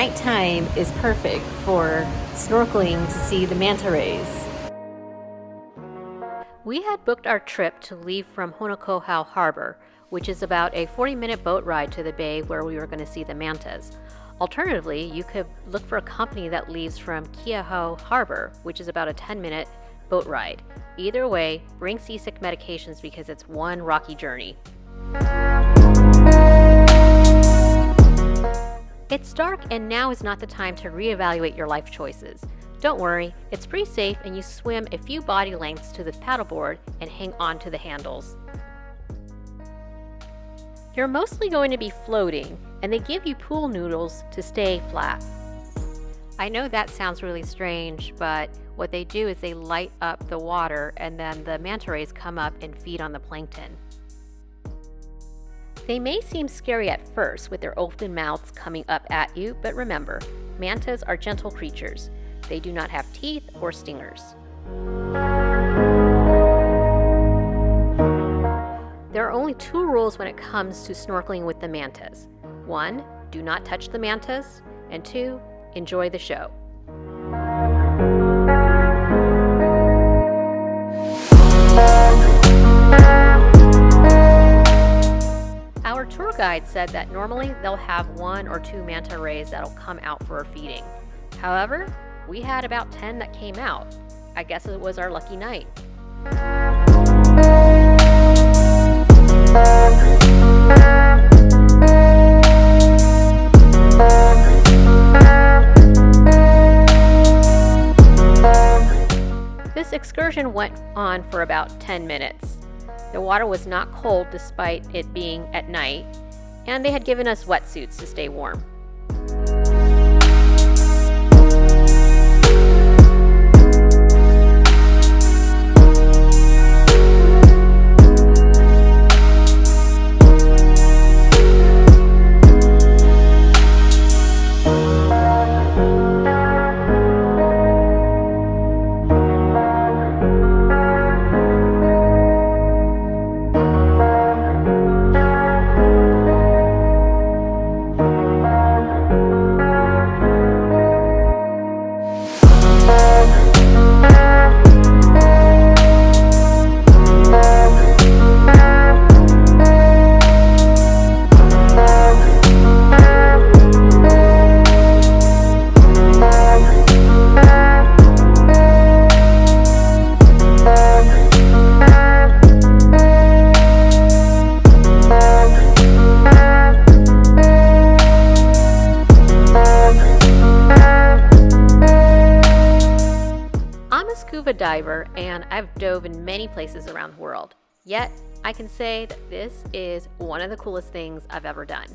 nighttime is perfect for snorkeling to see the manta rays. We had booked our trip to leave from Honokohau Harbor, which is about a 40-minute boat ride to the bay where we were going to see the mantas. Alternatively, you could look for a company that leaves from Keauhou Harbor, which is about a 10-minute boat ride. Either way, bring seasick medications because it's one rocky journey. It's dark and now is not the time to reevaluate your life choices. Don't worry, it's pretty safe and you swim a few body lengths to the paddleboard and hang on to the handles. You're mostly going to be floating and they give you pool noodles to stay flat. I know that sounds really strange, but what they do is they light up the water and then the manta rays come up and feed on the plankton. They may seem scary at first with their open mouths coming up at you, but remember, mantas are gentle creatures. They do not have teeth or stingers. There are only 2 rules when it comes to snorkeling with the mantas. 1, do not touch the mantas, and 2, enjoy the show. Our tour guide said that normally they'll have 1 or 2 manta rays that'll come out for feeding. However, we had about 10 that came out. I guess it was our lucky night. This excursion went on for about 10 minutes. The water was not cold despite it being at night, and they had given us wetsuits to stay warm. Scuba diver and I've dove in many places around the world. Yet, I can say that this is one of the coolest things I've ever done.